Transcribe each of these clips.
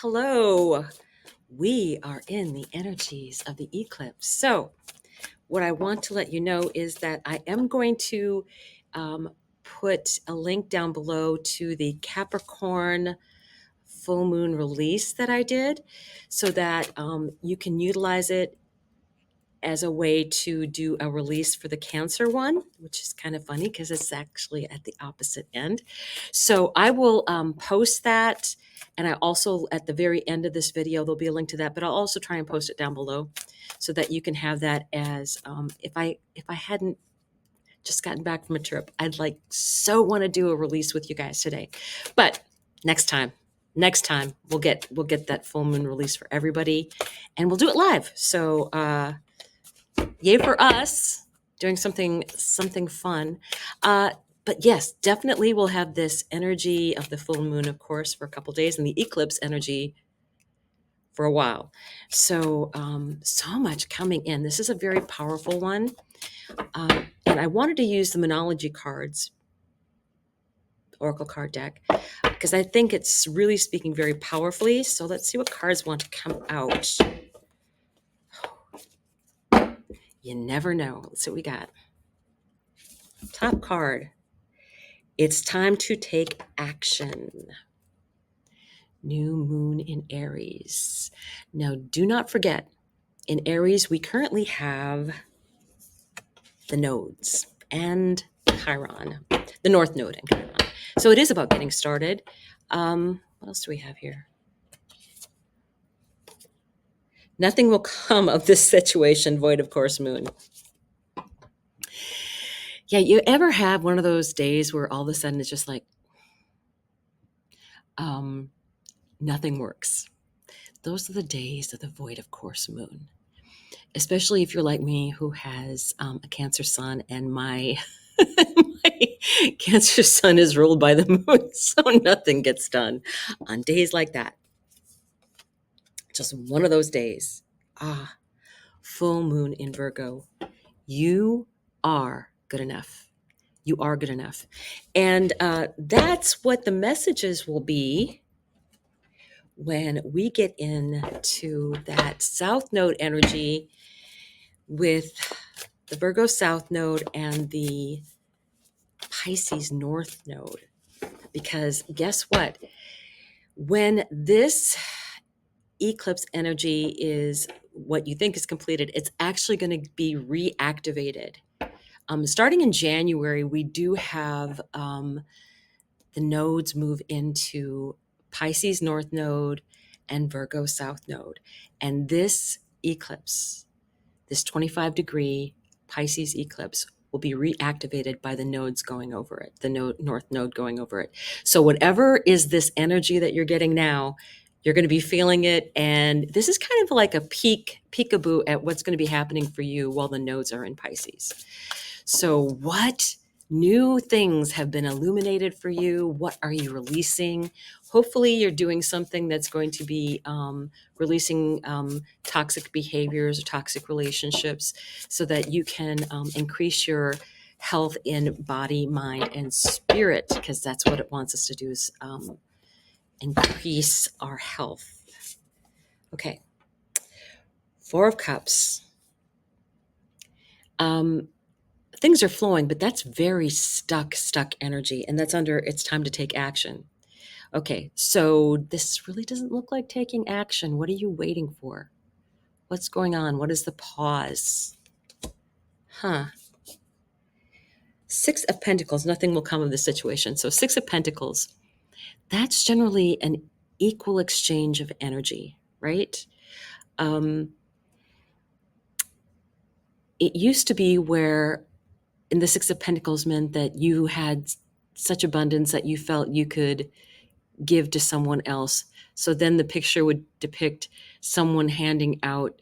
Hello. We are in the energies of the eclipse. So, what I want to let you know is that I am going to put a link down below to the Capricorn Full Moon release that I did so that you can utilize it as a way to do a release for the Cancer one, which is kind of funny because it's actually at the opposite end. So I will post that. And I also, at the very end of this video, there'll be a link to that, but I'll also try and post it down below so that you can have that as, if I hadn't just gotten back from a trip, I'd so want to do a release with you guys today. But next time we'll get that full moon release for everybody and we'll do it live. So, yay for us doing something fun. But yes, definitely we'll have this energy of the full moon, of course, for a couple days, and the eclipse energy for a while. So, so much coming in. This is a very powerful one. And I wanted to use the Moonology cards, Oracle card deck, because I think it's really speaking very powerfully. So let's see what cards want to come out. You never know. Let's see what we got. Top card. It's time to take action. New moon in Aries. Now, do not forget, in Aries, we currently have the nodes and Chiron, the North Node and Chiron. So it is about getting started. What else do we have here? Nothing will come of this situation, void of course, moon. Yeah, you ever have one of those days where all of a sudden it's just like, nothing works? Those are the days of the void of course moon. Especially if you're like me, who has a Cancer sun, and my Cancer sun is ruled by the moon, so nothing gets done on days like that. Just one of those days. Full moon in Virgo. You are good enough. You are good enough. And that's what the messages will be when we get into that South Node energy with the Virgo South Node and the Pisces North Node. Because guess what? When this eclipse energy is what you think is completed, it's actually going to be reactivated. Starting in January, we do have the nodes move into Pisces North Node and Virgo South Node. And this eclipse, this 25-degree Pisces eclipse, will be reactivated by the nodes going over it, the North Node going over it. So whatever is this energy that you're getting now, you're going to be feeling it. And this is kind of like a peekaboo at what's going to be happening for you while the nodes are in Pisces. So what new things have been illuminated for you? What are you releasing? Hopefully you're doing something that's going to be releasing toxic behaviors or toxic relationships so that you can increase your health in body, mind, and spirit, because that's what it wants us to do, is increase our health. Okay. Four of Cups. Things are flowing, but that's very stuck energy. And that's under, it's time to take action. Okay, so this really doesn't look like taking action. What are you waiting for? What's going on? What is the pause? Six of Pentacles, nothing will come of this situation. So Six of Pentacles, that's generally an equal exchange of energy, right? It used to be where in the Six of Pentacles meant that you had such abundance that you felt you could give to someone else. So then the picture would depict someone handing out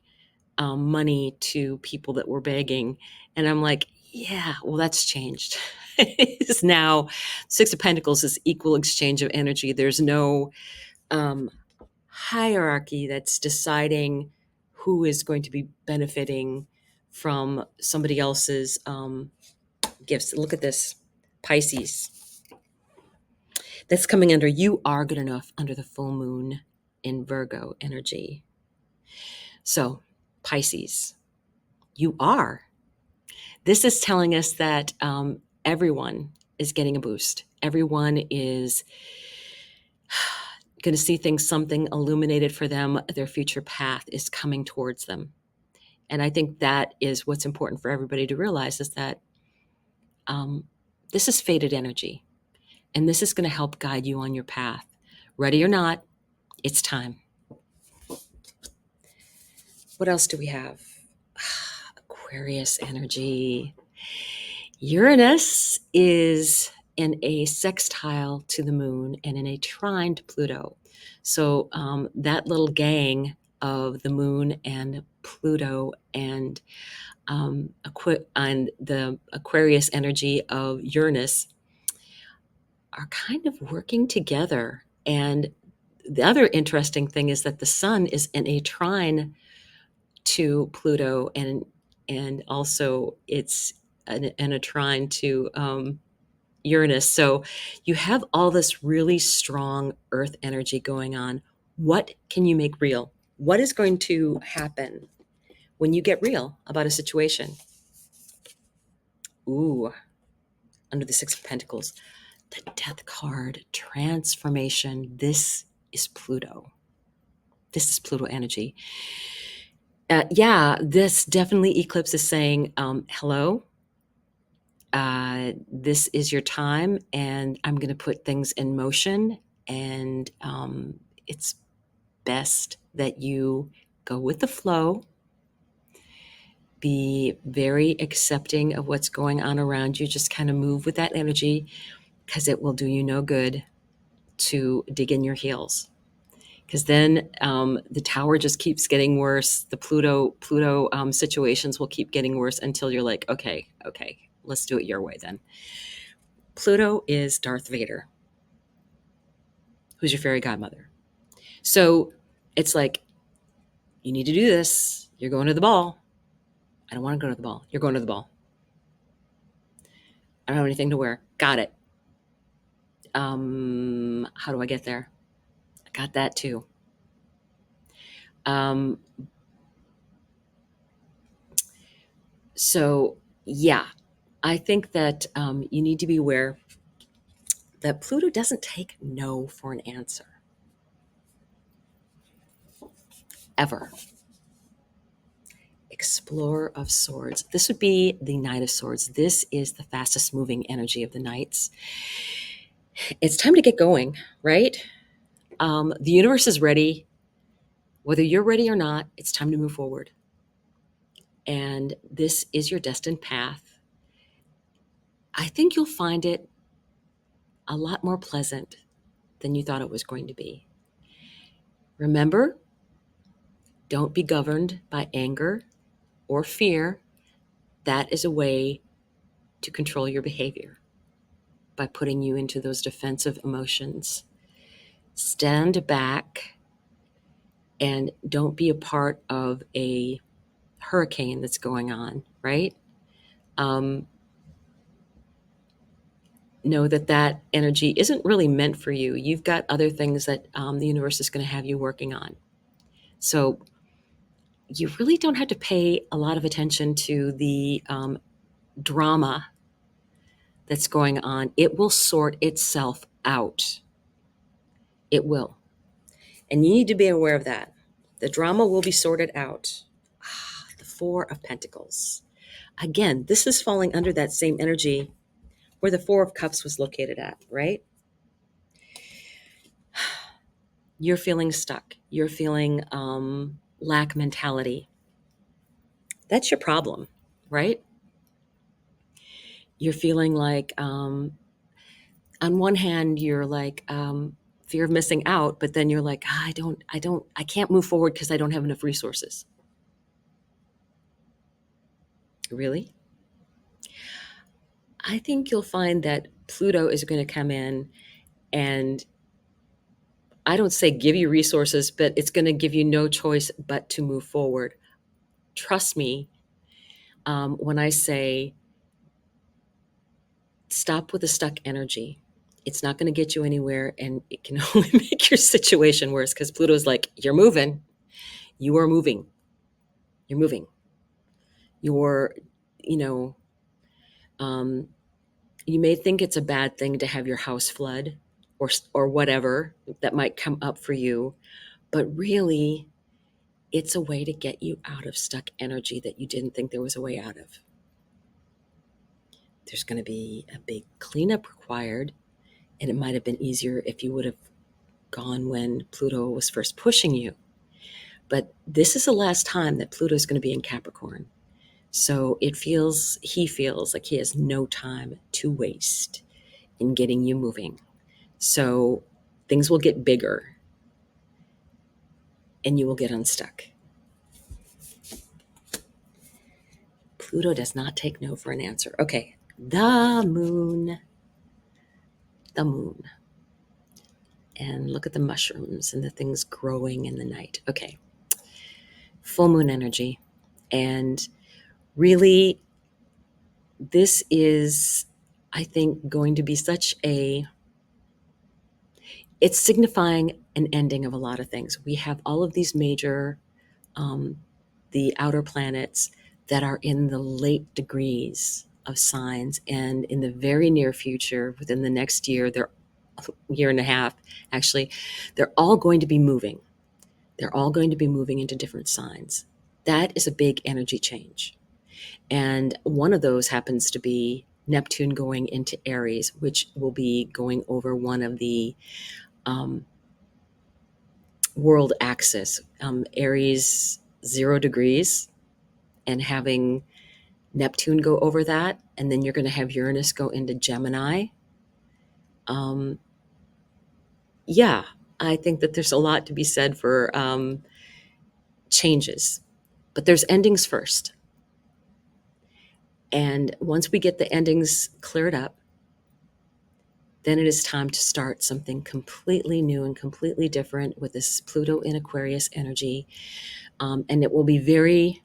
money to people that were begging. And I'm like, yeah, well, that's changed. It's now Six of Pentacles is equal exchange of energy. There's no hierarchy that's deciding who is going to be benefiting from somebody else's gifts. Look at this, Pisces. That's coming under, you are good enough under the full moon. in Virgo energy. So, Pisces, you are. This is telling us that everyone is getting a boost. Everyone is going to see things, something illuminated for them. Their future path is coming towards them. And I think that is what's important for everybody to realize, is that this is fated energy. And this is going to help guide you on your path. Ready or not, it's time. What else do we have? Aquarius energy. Uranus is in a sextile to the moon and in a trine to Pluto. So that little gang of the moon and Pluto and the Aquarius energy of Uranus are kind of working together. And the other interesting thing is that the sun is in a trine to Pluto, and also it's in a trine to Uranus. So you have all this really strong earth energy going on. What can you make real? What is going to happen when you get real about a situation? Ooh, under the Six of Pentacles, the Death card, transformation. This is Pluto. This is Pluto energy. Yeah, this definitely eclipse is saying, hello, this is your time, and I'm going to put things in motion. And it's best that you go with the flow, be very accepting of what's going on around you. Just kind of move with that energy, because it will do you no good to dig in your heels. Because then the tower just keeps getting worse. The Pluto situations will keep getting worse until you're like, okay, let's do it your way then. Pluto is Darth Vader, who's your fairy godmother. So it's like, you need to do this. You're going to the ball. I don't want to go to the ball. You're going to the ball. I don't have anything to wear. Got it. How do I get there? I got that too. So yeah, I think that you need to be aware that Pluto doesn't take no for an answer. Ever. Explorer of Swords. This would be the Knight of Swords. This is the fastest moving energy of the Knights. It's time to get going, right? The universe is ready. Whether you're ready or not, it's time to move forward. And this is your destined path. I think you'll find it a lot more pleasant than you thought it was going to be. Remember, don't be governed by anger or fear. That is a way to control your behavior, by putting you into those defensive emotions. Stand back and don't be a part of a hurricane that's going on, right? Know that energy isn't really meant for you. You've got other things that the universe is going to have you working on. So you really don't have to pay a lot of attention to the drama that's going on. It will sort itself out. It will. And you need to be aware of that. The drama will be sorted out. The Four of Pentacles. Again, this is falling under that same energy where the Four of Cups was located at, right? You're feeling stuck. You're feeling lack mentality. That's your problem, right? You're feeling like, on one hand, you're like, fear of missing out, but then you're like, I can't move forward because I don't have enough resources. Really? I think you'll find that Pluto is going to come in and, I don't say give you resources, but it's going to give you no choice but to move forward. Trust me when I say stop with the stuck energy. It's not going to get you anywhere, and it can only make your situation worse, because Pluto's like, you're moving. You are moving. You're moving. You're, you know, um, you may think it's a bad thing to have your house flood, or whatever that might come up for you, but really it's a way to get you out of stuck energy that you didn't think there was a way out of. There's going to be a big cleanup required, and it might have been easier if you would have gone when Pluto was first pushing you. But this is the last time that Pluto is going to be in Capricorn. So he feels like he has no time to waste in getting you moving. So things will get bigger and you will get unstuck. Pluto does not take no for an answer. Okay, the moon. The moon. And look at the mushrooms and the things growing in the night. Okay, full moon energy. And really, this is, I think, going to be it's signifying an ending of a lot of things. We have all of these major, the outer planets that are in the late degrees of signs, and in the very near future, within the next year and a half, actually, they're all going to be moving. They're all going to be moving into different signs. That is a big energy change. And one of those happens to be Neptune going into Aries, which will be going over one of the um, world axis, Aries 0 degrees, and having Neptune go over that. And then you're going to have Uranus go into Gemini. Um, yeah, I think that there's a lot to be said for changes, but there's endings first. And once we get the endings cleared up, then it is time to start something completely new and completely different with this Pluto in Aquarius energy. And it will be very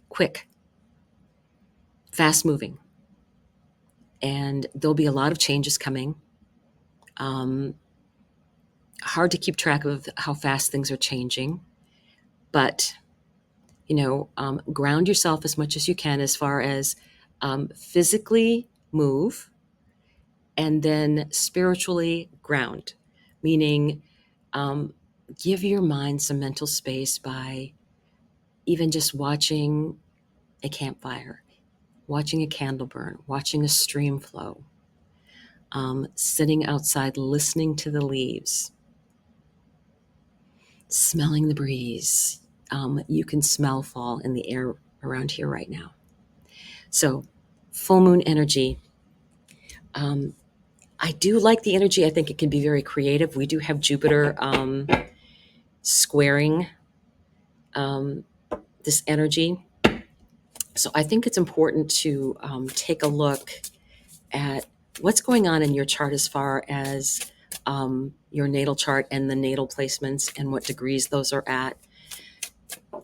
quick, fast moving. And there'll be a lot of changes coming. Hard to keep track of how fast things are changing. But, ground yourself as much as you can, as far as physically move, and then spiritually ground, meaning give your mind some mental space by even just watching a campfire, watching a candle burn, watching a stream flow, sitting outside listening to the leaves, smelling the breeze. You can smell fall in the air around here right now. So, full moon energy. I do like the energy. I think it can be very creative. We do have Jupiter squaring this energy. So I think it's important to take a look at what's going on in your chart, as far as your natal chart and the natal placements and what degrees those are at.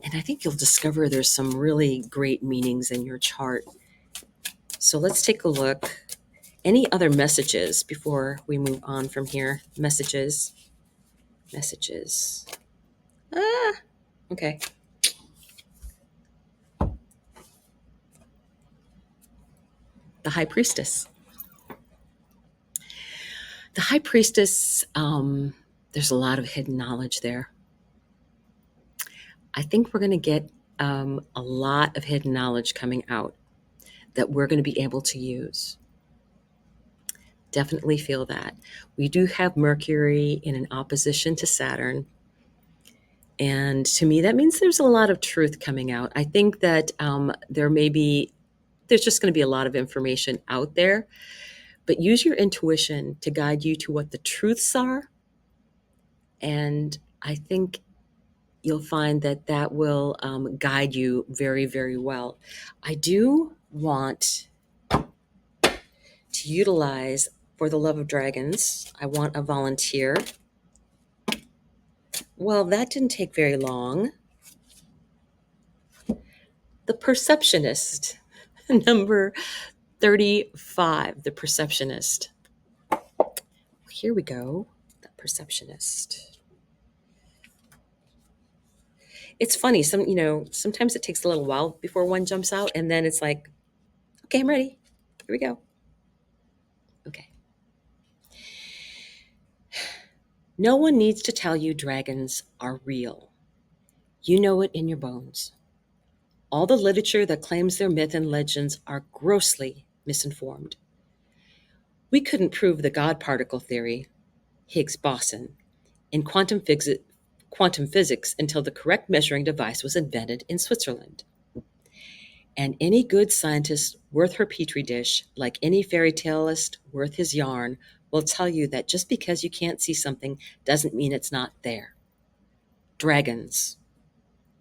And I think you'll discover there's some really great meanings in your chart. So let's take a look. Any other messages before we move on from here? Messages. Okay. The High Priestess. The High Priestess, there's a lot of hidden knowledge there. I think we're going to get a lot of hidden knowledge coming out that we're going to be able to use. Definitely feel that. We do have Mercury in an opposition to Saturn. And to me, that means there's a lot of truth coming out. I think that there's just going to be a lot of information out there, but use your intuition to guide you to what the truths are. And I think you'll find that will guide you very, very well. I do want to utilize, for the love of dragons, I want a volunteer. Well, that didn't take very long. The Perceptionist, number 35, the Perceptionist. here we go. The Perceptionist. It's funny, sometimes it takes a little while before one jumps out, and then it's like, okay, I'm ready. Here we go. Okay. No one needs to tell you dragons are real. You know it in your bones. All the literature that claims they're myth and legends are grossly misinformed. We couldn't prove the God particle theory, Higgs boson, in quantum physics until the correct measuring device was invented in Switzerland. And any good scientist worth her petri dish, like any fairy taleist worth his yarn, will tell you that just because you can't see something doesn't mean it's not there. Dragons,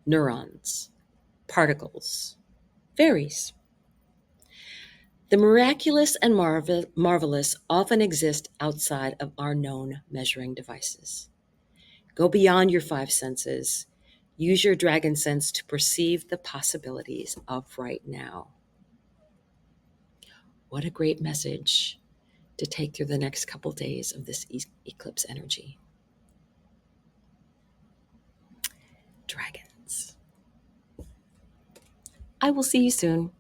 neurons, particles, fairies. The miraculous and marvelous often exist outside of our known measuring devices. Go beyond your five senses. Use your dragon sense to perceive the possibilities of right now. What a great message to take through the next couple days of this eclipse energy. Dragons. I will see you soon.